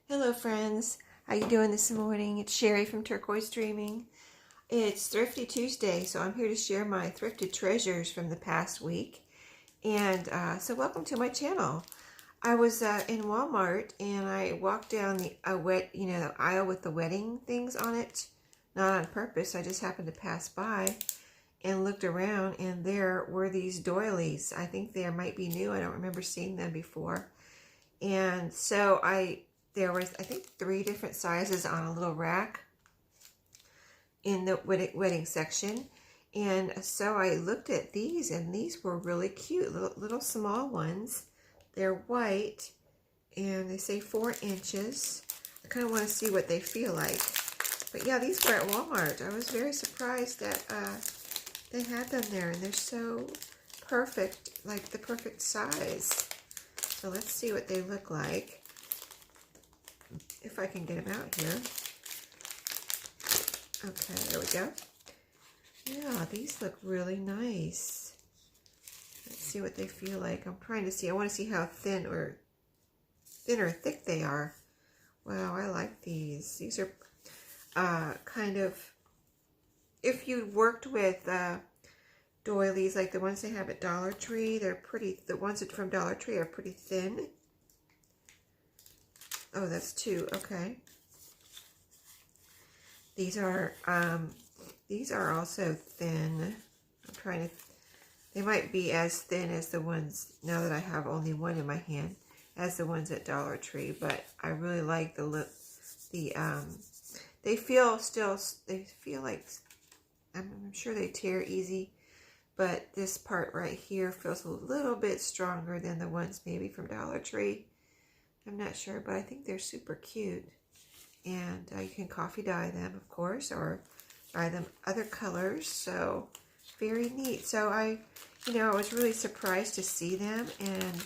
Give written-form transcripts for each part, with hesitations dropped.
Hello friends, how you doing this morning? It's Sherry from Turquoise Dreaming. It's Thrifty Tuesday, so I'm here to share my thrifted treasures from the past week. And so welcome to my channel. I was in Walmart and I walked down the the aisle with the wedding things on it. Not on purpose, I just happened to pass by and looked around, and there were these doilies. I think they might be new. I don't remember seeing them before. And so there was, I think, 3 different sizes on a little rack in the wedding section. And so I looked at these, and these were really cute, little small ones. They're white, and they say 4 inches. I kind of want to see what they feel like. But yeah, these were at Walmart. I was very surprised that they had them there, and they're so perfect, like the perfect size. So let's see what they look like, if I can get them out here. Okay, there we go. Yeah, these look really nice. Let's see what they feel like. I'm trying to see. I want to see how thin or thick they are. Wow, I like these. These are kind of, if you worked with doilies like the ones they have at Dollar Tree, they're pretty, the ones from Dollar Tree are pretty thin. Oh, that's 2, okay. These are also thin. I'm trying to, they might be as thin as the ones, now that I have only one in my hand, as the ones at Dollar Tree, but I really like they feel like, I'm sure they tear easy, but this part right here feels a little bit stronger than the ones maybe from Dollar Tree. I'm not sure, but I think they're super cute. And you can coffee dye them, of course, or dye them other colors. So very neat. So I was really surprised to see them. And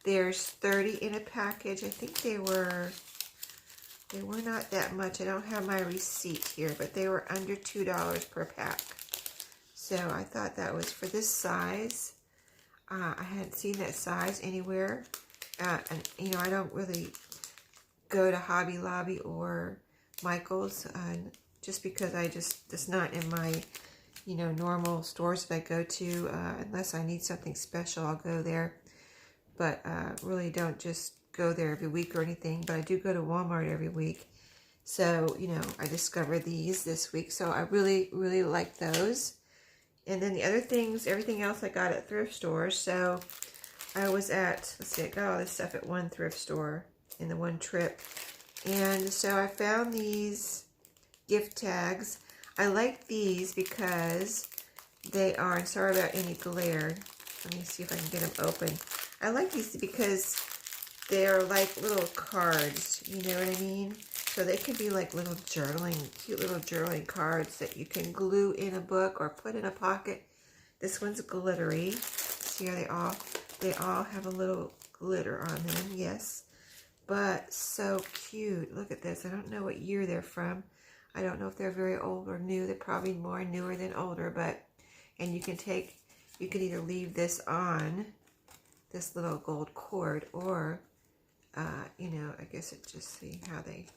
there's 30 in a package. I think they were not that much. I don't have my receipt here, but they were under $2 per pack. So I thought that was for this size. I hadn't seen that size anywhere. And I don't really go to Hobby Lobby or Michael's just because it's not in my normal stores that I go to. Unless I need something special, I'll go there, but really don't just go there every week or anything. But I do go to Walmart every week, so I discovered these this week, so I really like those. And then the other things, everything else I got at thrift stores. So I was at, let's see, I got all this stuff at one thrift store in the one trip. And so I found these gift tags. I like these because they are, and sorry about any glare. Let me see if I can get them open. I like these because they're like little cards, you know what I mean? So they can be like little cute little journaling cards that you can glue in a book or put in a pocket. This one's glittery. See how they all have a little glitter on them, yes. But so cute. Look at this. I don't know what year they're from. I don't know if they're very old or new. They're probably more newer than older, and you can either leave this on, this little gold cord, or, I guess it just, see how they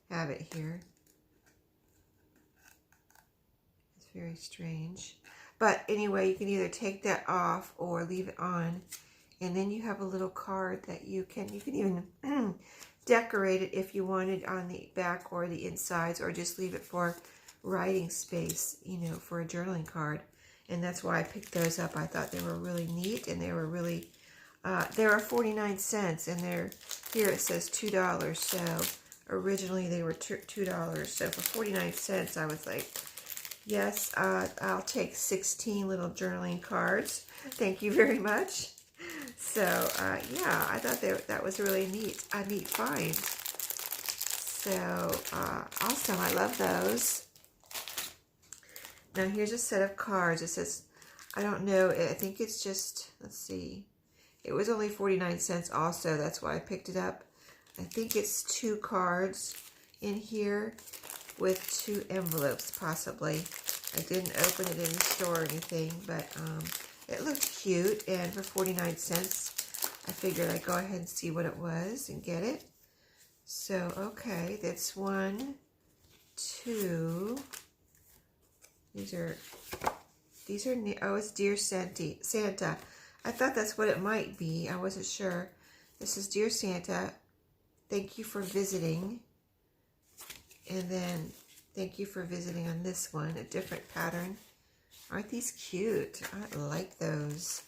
have it here. It's very strange. But anyway, you can either take that off or leave it on. And then you have a little card that you can even decorate it if you wanted on the back or the insides, or just leave it for writing space, for a journaling card. And that's why I picked those up. I thought they were really neat, and they were really, they were 49 cents, and here it says $2. So originally they were $2. So for 49 cents, I was like, yes, I'll take 16 little journaling cards. Thank you very much. So, yeah, I thought that was really a neat find. So, awesome. I love those. Now, here's a set of cards. It says, I don't know, I think it's just, let's see. It was only 49 cents also. That's why I picked it up. I think it's 2 cards in here with 2 envelopes, possibly. I didn't open it in the store or anything, but it looked cute, and for 49 cents, I figured I'd go ahead and see what it was and get it. So, okay, that's 1, 2. These are, oh, it's Dear Santa. I thought that's what it might be. I wasn't sure. This is Dear Santa. Thank you for visiting. And then, thank you for visiting on this one, a different pattern. Aren't these cute? I like those.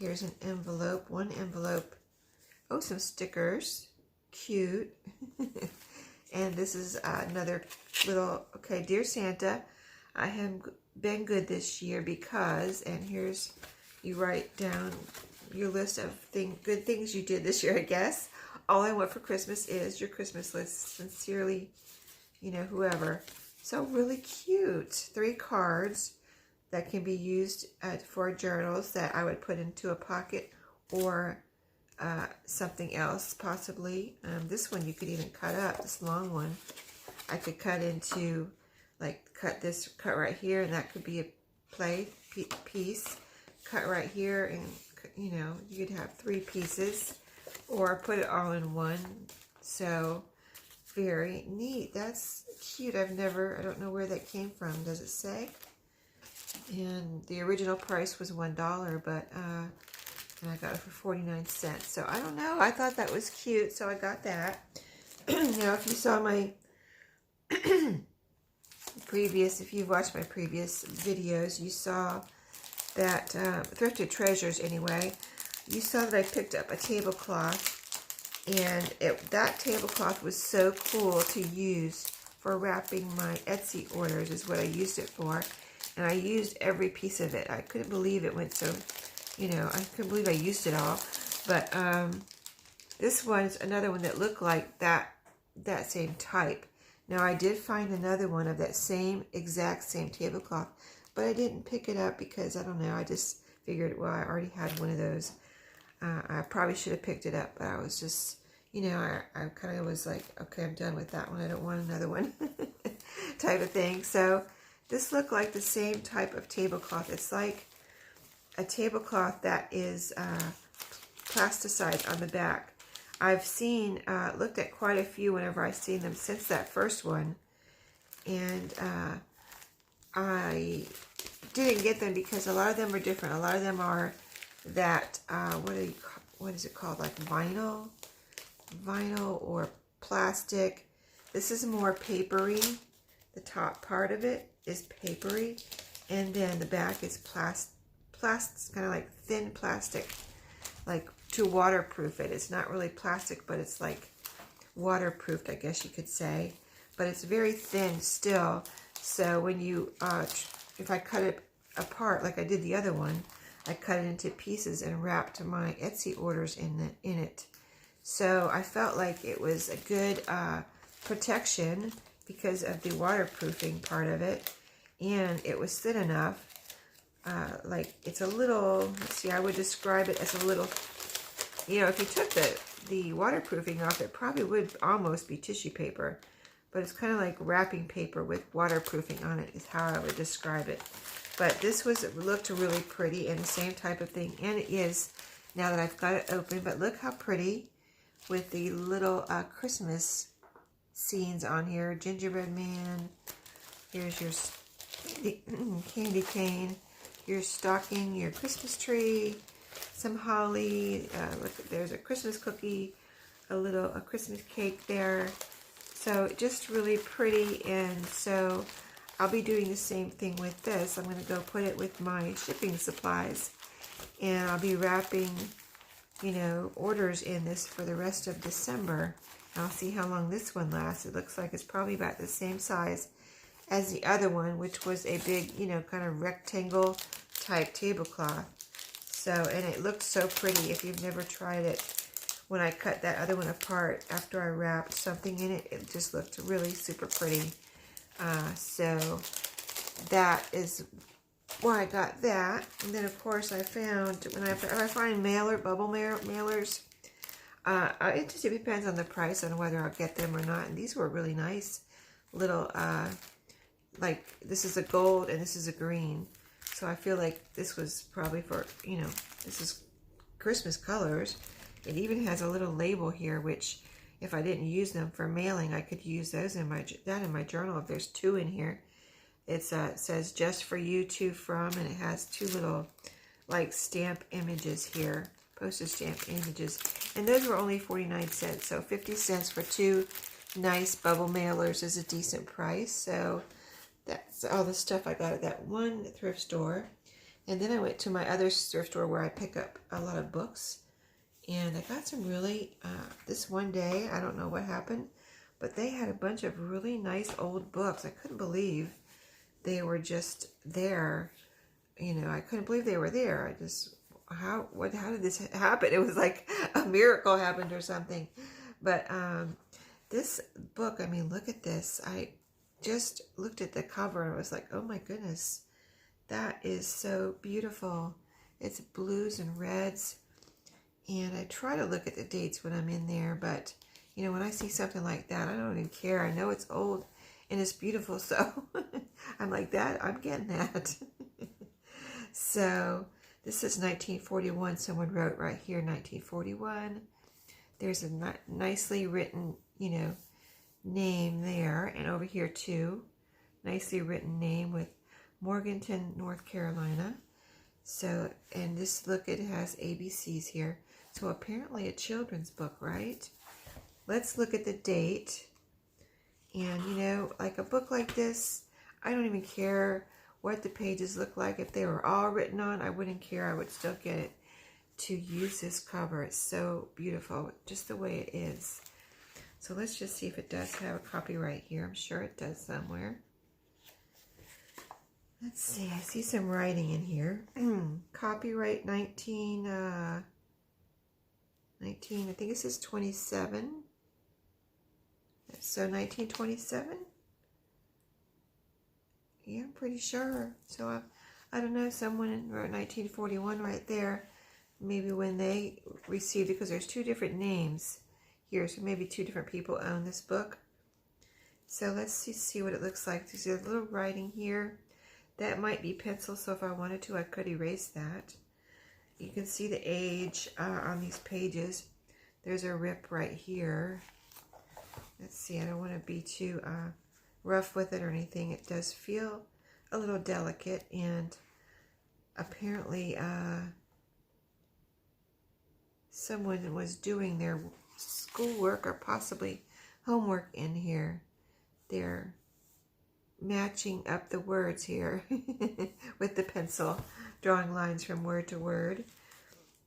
Here's an envelope, 1 envelope. Oh, some stickers. Cute. And this is another little, okay, Dear Santa, I have been good this year because, and here's, you write down your list of good things you did this year, I guess. All I want for Christmas is your Christmas list. Sincerely, you know, whoever. So really cute. 3 cards that can be used for journals that I would put into a pocket or something else, possibly. This one you could even cut up, this long one. I could cut into, like, cut right here, and that could be a play piece. Cut right here, and, you know, you could have 3 pieces, or put it all in one. So, very neat. That's cute. I don't know where that came from. Does it say? And the original price was $1, but and I got it for 49 cents. So I don't know. I thought that was cute, so I got that. Now, if you saw my if you've watched my previous videos, you saw that Thrifted Treasures anyway. You saw that I picked up a tablecloth, and that tablecloth was so cool to use for wrapping my Etsy orders, is what I used it for. And I used every piece of it. I couldn't believe it went so, you know, I couldn't believe I used it all. But this one's another one that looked like that same type. Now, I did find another one of that exact same tablecloth, but I didn't pick it up because, I don't know, I just figured, well, I already had one of those. I probably should have picked it up, but I was just, you know, I kind of was like, okay, I'm done with that one. I don't want another one type of thing. So this looked like the same type of tablecloth. It's like a tablecloth that is plasticized on the back. I've looked at quite a few whenever I've seen them since that first one. And I didn't get them because a lot of them are different. A lot of them are that, what is it called? Like vinyl or plastic. This is more papery. The top part of it is papery. And then the back is plastic, kind of like thin plastic, like to waterproof it. It's not really plastic, but it's like waterproofed, I guess you could say. But it's very thin still. So when you, if I cut it apart like I did the other one, I cut it into pieces and wrapped my Etsy orders in it. So I felt like it was a good protection because of the waterproofing part of it. And it was thin enough. Like it's a little, let's see, I would describe it as a little, you know, if you took the waterproofing off, it probably would almost be tissue paper. But it's kind of like wrapping paper with waterproofing on it is how I would describe it. But this looked really pretty and the same type of thing. And it is, now that I've got it open. But look how pretty with the little Christmas scenes on here. Gingerbread man. Here's your candy cane. Your stocking, your Christmas tree. Some holly. Look, there's a Christmas cookie. A Christmas cake there. So just really pretty, and so I'll be doing the same thing with this. I'm going to go put it with my shipping supplies, and I'll be wrapping, you know, orders in this for the rest of December. I'll see how long this one lasts. It looks like it's probably about the same size as the other one, which was a big, you know, kind of rectangle type tablecloth. So, and it looks so pretty. If you've never tried it, when I cut that other one apart after I wrapped something in it, it just looked really super pretty. So that is why I got that. And then of course I found, if I find bubble mailers, it just depends on the price on whether I'll get them or not. And these were really nice little, like this is a gold and this is a green. So I feel like this was probably for, you know, this is Christmas colors. It even has a little label here, which if I didn't use them for mailing, I could use those in my journal. If there's 2 in here, it says just for you, to, from, and it has 2 little like stamp images here, postage stamp images, and those were only 49 cents. So 50 cents for 2 nice bubble mailers is a decent price. So that's all the stuff I got at that one thrift store. And then I went to my other thrift store where I pick up a lot of books. And I got some really, this one day, I don't know what happened, but they had a bunch of really nice old books. I couldn't believe they were just there. You know, I couldn't believe they were there. I just, how did this happen? It was like a miracle happened or something. But this book, I mean, look at this. I just looked at the cover and I was like, oh my goodness, that is so beautiful. It's blues and reds. And I try to look at the dates when I'm in there, but, you know, when I see something like that, I don't even care. I know it's old and it's beautiful, so I'm like, that, I'm getting that. So this is 1941. Someone wrote right here, 1941. There's a nicely written, you know, name there. And over here, too, nicely written name with Morganton, North Carolina. So, and this, look, it has ABCs here. So apparently a children's book, right? Let's look at the date. And, you know, like a book like this, I don't even care what the pages look like. If they were all written on, I wouldn't care. I would still get it to use this cover. It's so beautiful, just the way it is. So let's just see if it does have a copyright here. I'm sure it does somewhere. Let's see, I see some writing in here. Copyright 19, I think it says 27. So 1927? Yeah, I'm pretty sure. So I don't know, someone wrote 1941 right there. Maybe when they received it, because there's 2 different names here. So maybe 2 different people own this book. So let's see what it looks like. There's a little writing here. That might be pencil, so if I wanted to, I could erase that. You can see the age on these pages. There's a rip right here. Let's see, I don't want to be too rough with it or anything. It does feel a little delicate, and apparently someone was doing their schoolwork or possibly homework in here. They're matching up the words here with the pencil, drawing lines from word to word.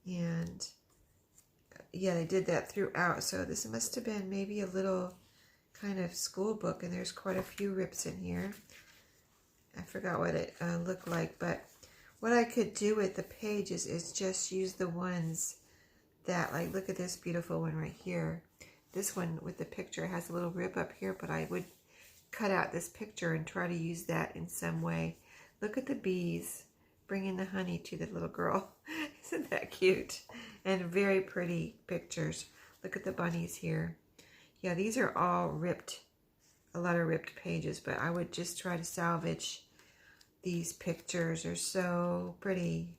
And yeah, they did that throughout. So this must have been maybe a little kind of school book, and there's quite a few rips in here. I forgot what it looked like, but what I could do with the pages is just use the ones that, like, look at this beautiful one right here. This one with the picture has a little rip up here, but I would cut out this picture and try to use that in some way. Look at the bees bringing the honey to the little girl. Isn't that cute? And very pretty pictures. Look at the bunnies here. Yeah, these are all ripped, a lot of ripped pages, but I would just try to salvage these pictures. They're so pretty.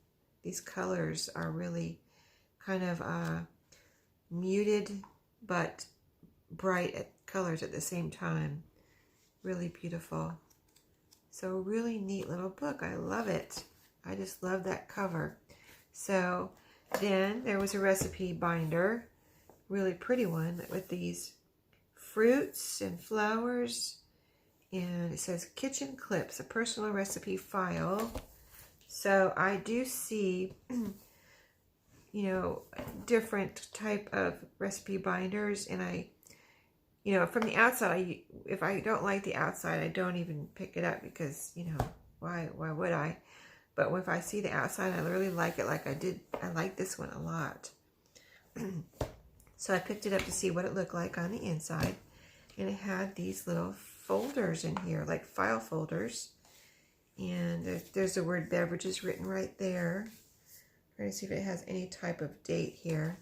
These colors are really kind of muted but bright colors at the same time. Really beautiful. So really neat little book. I love it. I just love that cover. So then there was a recipe binder, really pretty one with these fruits and flowers, and it says kitchen clips, a personal recipe file. So I do see you know, different type of recipe binders, and I, you know, from the outside, if I don't like the outside, I don't even pick it up, because, you know, why would I? But if I see the outside, I really like it. Like I like this one a lot. So I picked it up to see what it looked like on the inside, and it had these little folders in here, like file folders, and there's the word beverages written right there. Trying to see if it has any type of date here.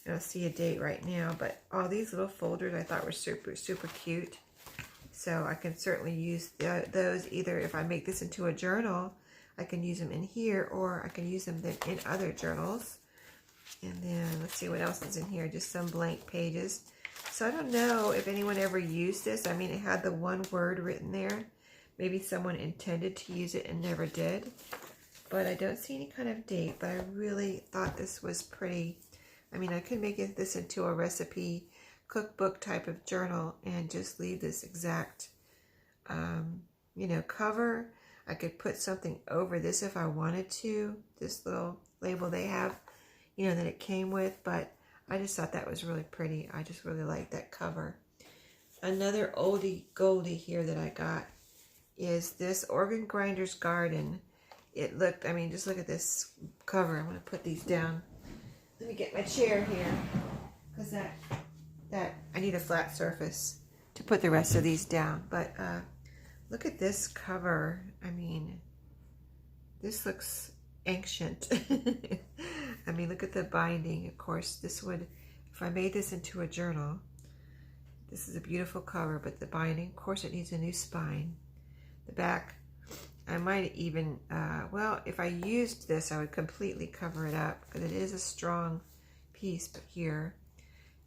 I don't see a date right now, but all these little folders I thought were super, super cute. So I can certainly use those, either if I make this into a journal, I can use them in here, or I can use them then in other journals. And then let's see what else is in here. Just some blank pages. So I don't know if anyone ever used this. I mean, it had the one word written there. Maybe someone intended to use it and never did. But I don't see any kind of date. But I really thought this was pretty. I mean, I could make this into a recipe cookbook type of journal and just leave this exact, you know, cover. I could put something over this if I wanted to. This little label they have, you know, that it came with. But I just thought that was really pretty. I just really like that cover. Another oldie goldie here that I got is this Organ Grinder's Garden. It looked, I mean, just look at this cover. I'm going to put these down. Let me get my chair here, because that I need a flat surface to put the rest of these down. But look at this cover. I mean, this looks ancient. I mean, look at the binding. Of course, this would, if I made this into a journal, this is a beautiful cover, but the binding, of course, it needs a new spine. The back, I might even, well, if I used this, I would completely cover it up, because it is a strong piece here.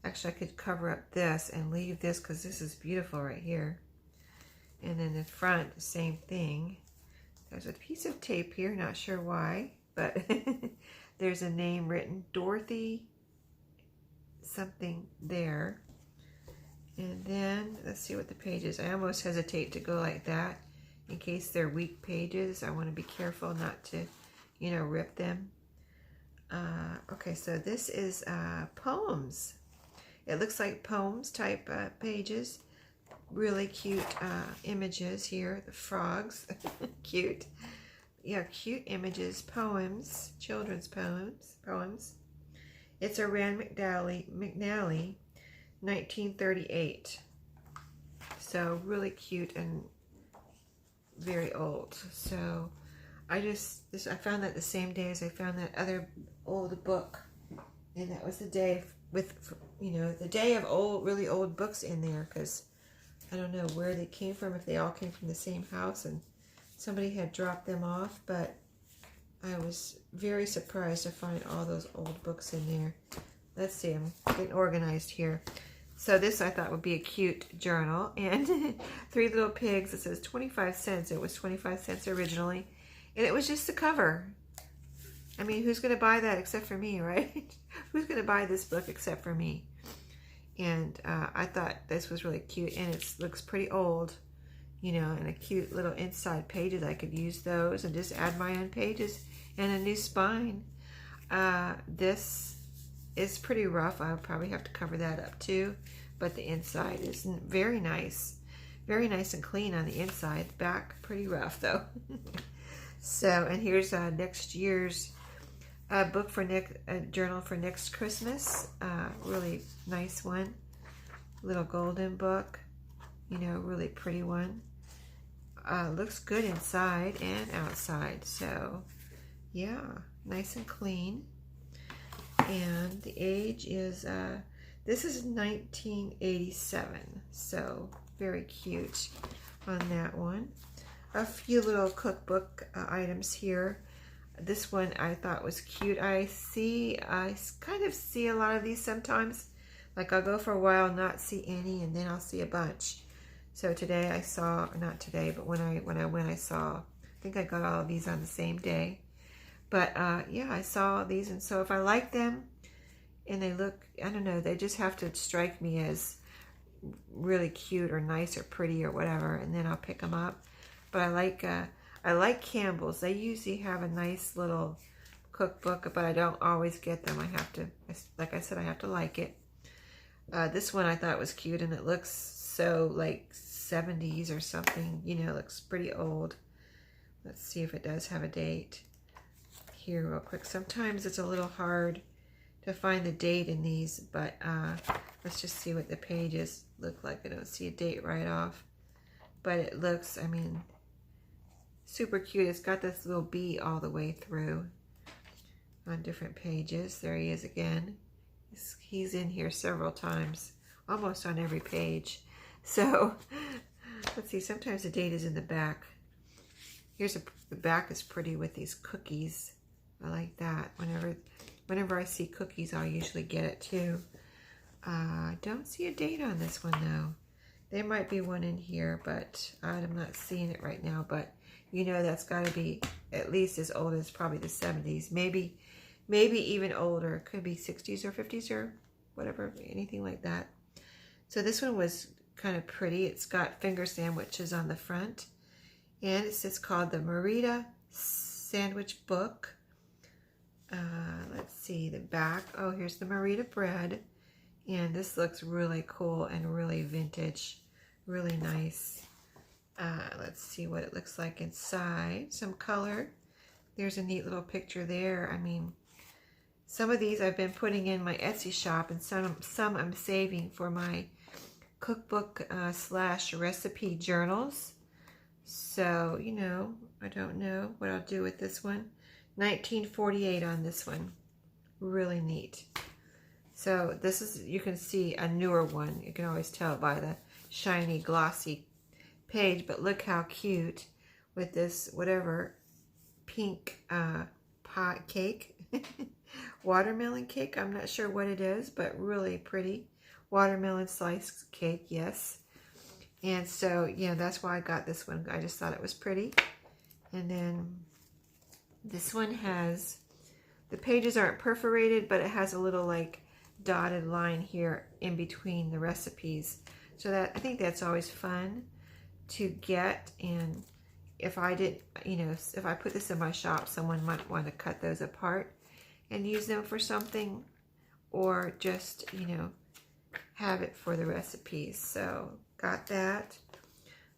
Actually, I could cover up this and leave this, because this is beautiful right here. And then the front, same thing. There's a piece of tape here, not sure why, but there's a name written, Dorothy something there. And then, let's see what the page is. I almost hesitate to go like that in case they're weak pages. I want to be careful not to, you know, rip them. Okay, so this is poems. It looks like poems type pages. Really cute images here. The frogs, cute. Yeah, cute images, poems, children's poems. It's a Rand McNally, 1938. So really cute and very old. So I found that the same day as I found that other old book, and that was the day with, you know, the day of old, really old books in there, because I don't know where they came from, if they all came from the same house and somebody had dropped them off, but I was very surprised to find all those old books in there. Let's see, I'm getting organized here. So this I thought would be a cute journal. And Three Little Pigs, it says 25 cents. It was 25 cents originally. And it was just a cover. I mean, who's going to buy that except for me, right? Who's going to buy this book except for me? And I thought this was really cute. And it looks pretty old, you know, and a cute little inside pages. I could use those and just add my own pages and a new spine. This is pretty rough. I'll probably have to cover that up too. But the inside is very nice. Very nice and clean on the inside. Back, pretty rough though. So, and here's next year's book for journal for next Christmas. Really nice one. Little golden book. You know, really pretty one. Looks good inside and outside. So, yeah, nice and clean. And the age is, this is 1987. So, very cute on that one. A few little cookbook items here. This one I thought was cute. I kind of see a lot of these sometimes. Like I'll go for a while, not see any, and then I'll see a bunch. So today I saw, not today, but when I went, I saw, I think I got all of these on the same day. But yeah, I saw these, and so if I like them and they look, I don't know, they just have to strike me as really cute or nice or pretty or whatever, and then I'll pick them up. But I like Campbell's. They usually have a nice little cookbook, but I don't always get them. I have to, like I said, I have to like it. This one I thought was cute, and it looks so like 70s or something. You know, it looks pretty old. Let's see if it does have a date here real quick. Sometimes it's a little hard to find the date in these, but let's just see what the pages look like. I don't see a date right off, but it looks, I mean, super cute. It's got this little bee all the way through on different pages. There he is again. He's in here several times, almost on every page. So let's see, sometimes the date is in the back. The back is pretty with these cookies. I like that. Whenever I see cookies, I'll usually get it too. Don't see a date on this one though. There might be one in here, but I'm not seeing it right now. But you know that's got to be at least as old as probably the 70s. Maybe even older. Could be 60s or 50s or whatever, anything like that. So this one was kind of pretty. It's got finger sandwiches on the front. And it's called the Merida Sandwich Book. Let's see the back. Oh, here's the Merida bread. And this looks really cool and really vintage. Really nice. Let's see what it looks like inside. Some color. There's a neat little picture there. I mean, some of these I've been putting in my Etsy shop, and some I'm saving for my cookbook slash recipe journals. So, you know, I don't know what I'll do with this one. 1948 on this one. Really neat. So this is, you can see a newer one. You can always tell by the shiny, glossy page. But look how cute with this, whatever, pink pot cake. Watermelon cake. I'm not sure what it is, but really pretty. Watermelon slice cake, yes. And so, yeah, that's why I got this one. I just thought it was pretty. And then this one has, the pages aren't perforated, but it has a little like dotted line here in between the recipes. So that, I think that's always fun to get. And if I did, you know, if I put this in my shop, someone might want to cut those apart and use them for something, or just, you know, have it for the recipes. So got that.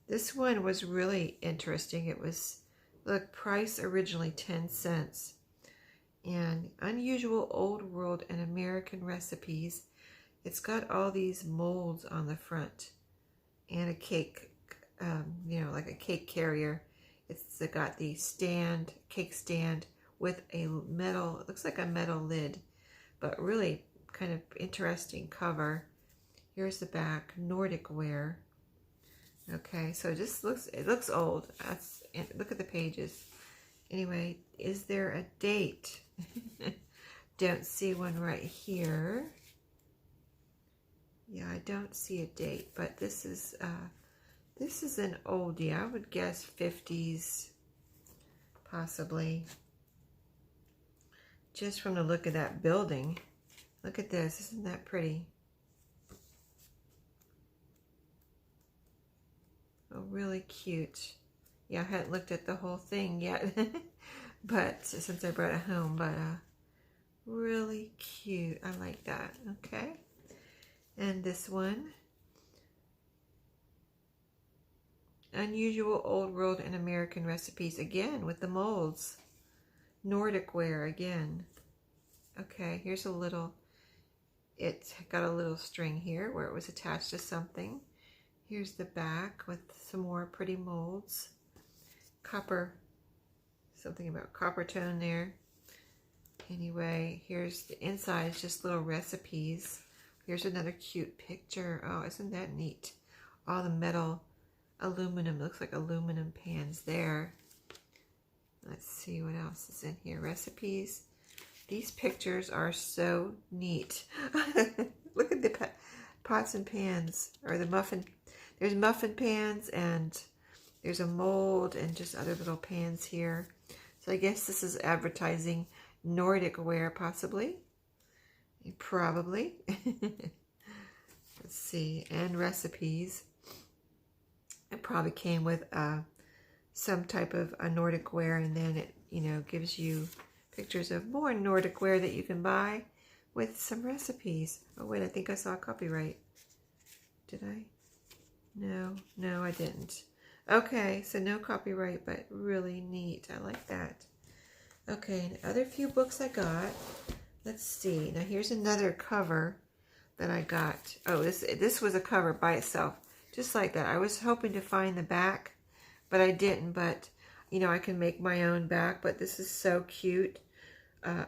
This one was really interesting. It was, look, price originally 10 cents. And Unusual Old World and American Recipes. It's got all these molds on the front and a cake, you know, like a cake carrier. It's got the stand, cake stand with a metal, it looks like a metal lid, but really kind of interesting cover. Here's the back, Nordic wear. Okay, so it just looks, it looks old. That's, look at the pages. Anyway, is there a date? Don't see one right here. Yeah, I don't see a date, but this is an oldie. I would guess 50s, possibly. Just from the look of that building. Look at this, isn't that pretty? Oh, really cute. Yeah, I hadn't looked at the whole thing yet, but since I brought it home, but really cute. I like that. Okay. And this one, Unusual Old World and American Recipes, again with the molds. Nordic wear again. Okay, here's a little, it's got a little string here where it was attached to something. Here's the back with some more pretty molds. Copper, something about copper tone there. Anyway, here's the inside, it's just little recipes. Here's another cute picture. Oh, isn't that neat? All the metal, aluminum, looks like aluminum pans there. Let's see what else is in here. Recipes. These pictures are so neat. Look at the pots and pans, or the muffin. There's muffin pans, and there's a mold and just other little pans here. So I guess this is advertising Nordic wear, possibly. Probably. Let's see. And recipes. It probably came with some type of a Nordic wear, and then it, you know, gives you pictures of more Nordic wear that you can buy with some recipes. Oh wait, I think I saw a copyright. Did I? No, I didn't. Okay, so no copyright, but really neat. I like that. Okay, and other few books I got. Let's see. Now here's another cover that I got. Oh, this was a cover by itself, just like that. I was hoping to find the back, but I didn't. But you know, I can make my own back. But this is so cute.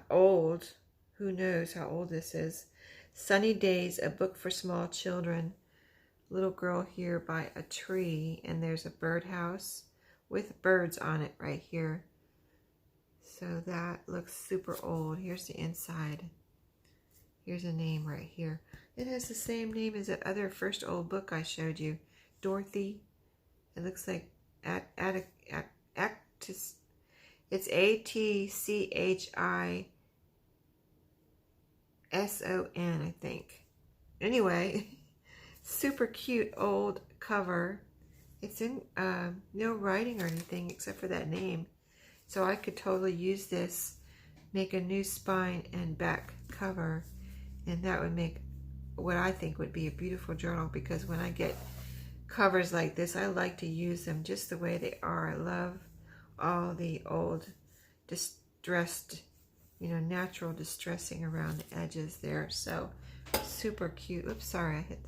Old. Who knows how old this is? Sunny Days, a book for small children. Little girl here by a tree, and there's a birdhouse with birds on it right here. So that looks super old. Here's the inside. Here's a name right here. It has the same name as that other first old book I showed you, Dorothy. It looks like Actis. It's ATCHISON, I think. Anyway, super cute old cover. It's in no writing or anything except for that name. So I could totally use this, make a new spine and back cover, and that would make what I think would be a beautiful journal, because when I get covers like this, I like to use them just the way they are. I love all the old distressed, natural distressing around the edges there. So super cute. Oops, sorry, I hit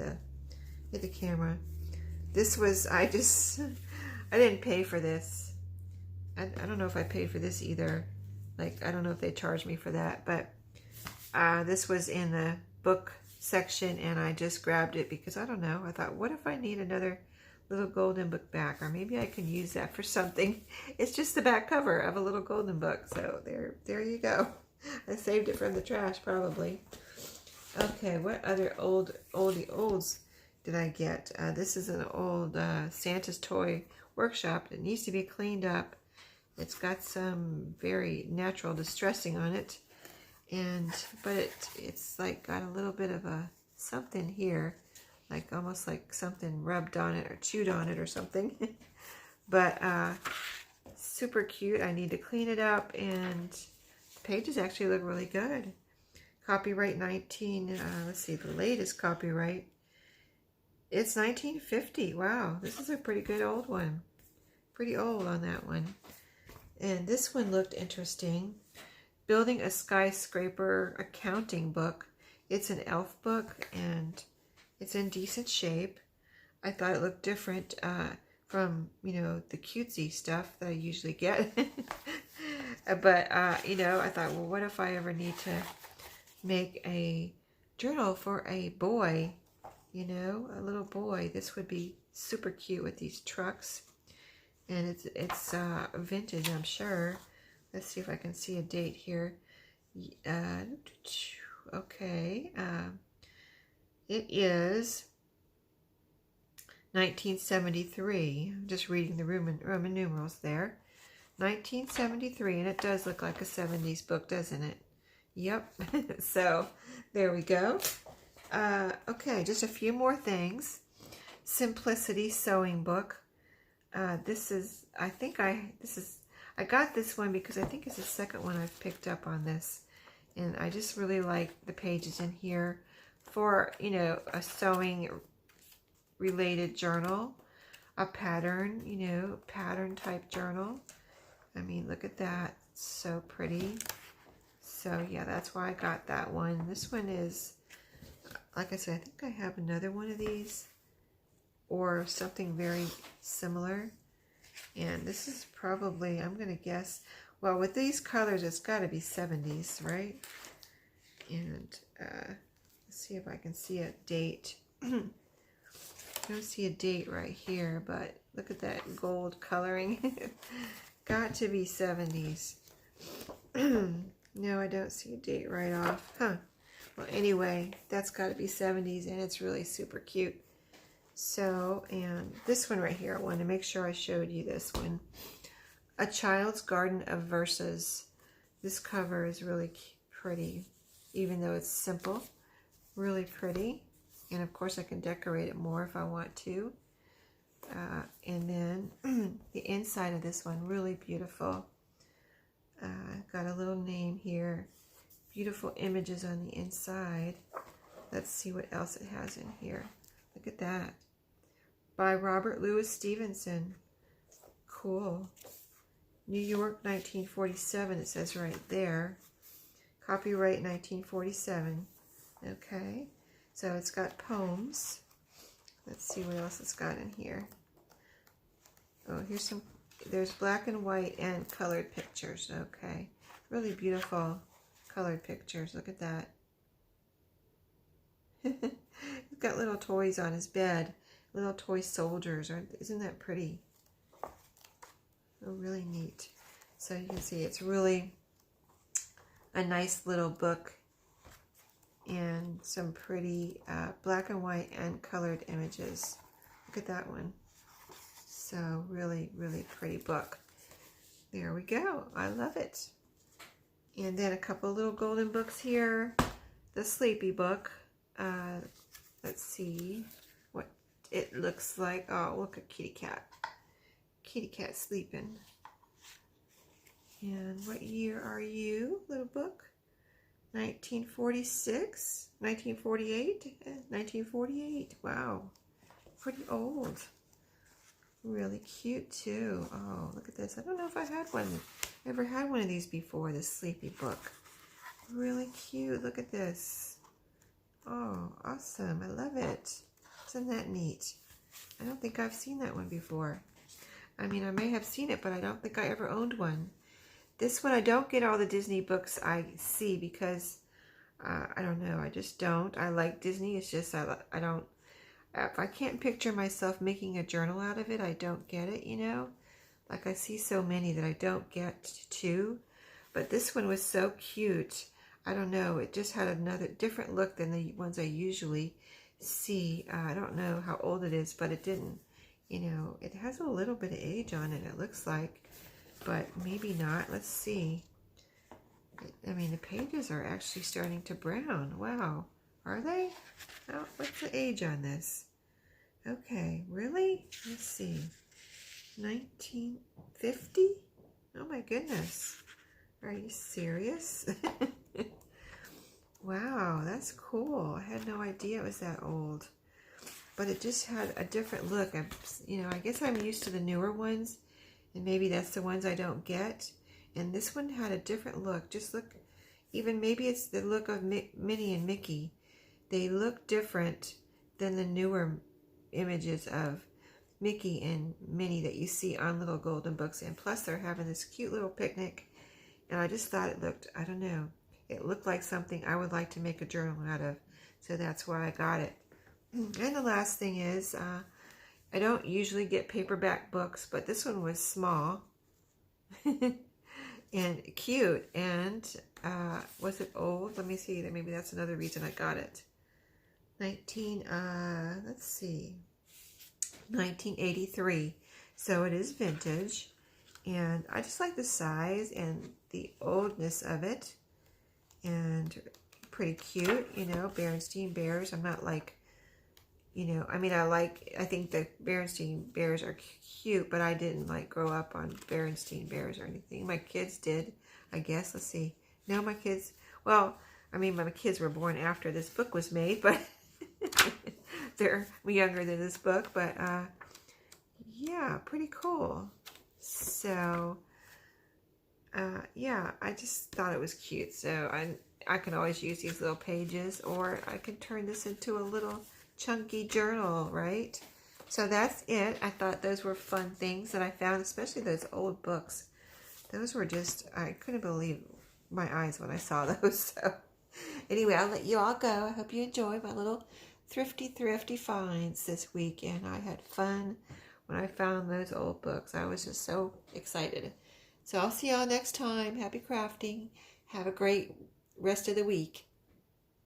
the camera. This was, I didn't pay for this. I don't know if I paid for this either. Like, I don't know if they charged me for that, but this was in the book section, and I just grabbed it because I don't know. I thought, what if I need another little golden book back, or maybe I can use that for something. It's just the back cover of a little golden book. So there you go. I saved it from the trash probably. Okay, what other oldie olds did I get? This is an old Santa's Toy Workshop. It needs to be cleaned up. It's got some very natural distressing on it, but it's like got a little bit of a something here, like almost like something rubbed on it or chewed on it or something. But super cute. I need to clean it up, and the pages actually look really good. Copyright 19, let's see, the latest copyright. It's 1950. Wow, this is a pretty good old one. Pretty old on that one. And this one looked interesting. Building a Skyscraper Accounting Book. It's an elf book, and it's in decent shape. I thought it looked different from, the cutesy stuff that I usually get. But, I thought, well, what if I ever need to make a journal for a boy, a little boy? This would be super cute with these trucks. And it's vintage, I'm sure. Let's see if I can see a date here. Okay. It is 1973. I'm just reading the Roman numerals there. 1973, and it does look like a 70s book, doesn't it? Yep. So there we go. Okay, just a few more things. Simplicity Sewing Book. I got this one because I think it's the second one I've picked up on this, and I just really like the pages in here for, a sewing related journal, a pattern, pattern type journal. I mean, look at that. It's so pretty. So yeah, that's why I got that one. This one is, like I said, I think I have another one of these, or something very similar. And this is probably, I'm going to guess, well, with these colors, it's got to be 70s, right? And let's see if I can see a date. I don't see a date right here, but look at that gold coloring. Got to be 70s. No, I don't see a date right off. Huh. Well, anyway, that's got to be 70s, and it's really super cute. So, and this one right here, I wanted to make sure I showed you this one. A Child's Garden of Verses. This cover is really pretty, even though it's simple. Really pretty. And of course I can decorate it more if I want to. And then the inside of this one, really beautiful. Got a little name here. Beautiful images on the inside. Let's see what else it has in here. Look at that. By Robert Louis Stevenson. Cool. New York, 1947, it says right there. Copyright 1947. Okay. So it's got poems. Let's see what else it's got in here. Oh, here's some, there's black and white and colored pictures. Okay. Really beautiful colored pictures. Look at that. He's got little toys on his bed. Little toy soldiers. Isn't that pretty? Oh, really neat. So you can see it's really a nice little book. and some pretty black and white and colored images. Look at that one. So really, really pretty book. There we go. I love it. And then a couple little golden books here. The Sleepy book. Let's see what it looks like. Oh, look at kitty cat. Kitty cat sleeping. And what year are you, little book? 1946? 1948? 1948. Wow. Pretty old. Really cute too. Oh, look at this. I don't know if I had one. Ever had one of these before, this Sleepy book. Really cute. Look at this. Oh, awesome. I love it. Isn't that neat? I don't think I've seen that one before. I mean, I may have seen it, but I don't think I ever owned one. This one, I don't get all the Disney books I see because, I don't know, I just don't. I like Disney. It's just, I don't, if I can't picture myself making a journal out of it, I don't get it, you know? Like I see so many that I don't get to. But this one was so cute. I don't know, it just had another different look than the ones I usually see. I don't know how old it is, but it didn't, you know, it has a little bit of age on it, it looks like, but maybe not. Let's see. I mean, the pages are actually starting to brown. Wow. Are they? Oh, what's the age on this? Okay, really? Let's see. 1950? Oh my goodness. Are you serious? Wow, that's cool. I had no idea it was that old. But it just had a different look. You know, I guess I'm used to the newer ones, and maybe that's the ones I don't get. And this one had a different look. Just look, even maybe it's the look of Minnie and Mickey. They look different than the newer images of Mickey and Minnie that you see on little golden books. And plus they're having this cute little picnic. And I just thought it looked, I don't know, it looked like something I would like to make a journal out of. So that's why I got it. And the last thing is, I don't usually get paperback books, but this one was small and cute. And was it old? Let me see. Maybe that's another reason I got it. Let's see, 1983. So it is vintage. And I just like the size and the oldness of it. And pretty cute, you know, Berenstain Bears. I'm not like, you know, I mean, I think the Berenstain Bears are cute, but I didn't like grow up on Berenstain Bears or anything. My kids did, I guess. Let's see. No, my kids, well, I mean, my kids were born after this book was made, but they're younger than this book. But yeah, pretty cool. So yeah, I just thought it was cute. So I can always use these little pages, or I can turn this into a little chunky journal, right? So that's it. I thought those were fun things that I found, especially those old books. Those were just, I couldn't believe my eyes when I saw those. So anyway, I'll let you all go. I hope you enjoyed my little thrifty finds this week, and I had fun when I found those old books. I was just so excited. So I'll see y'all next time. Happy crafting. Have a great rest of the week.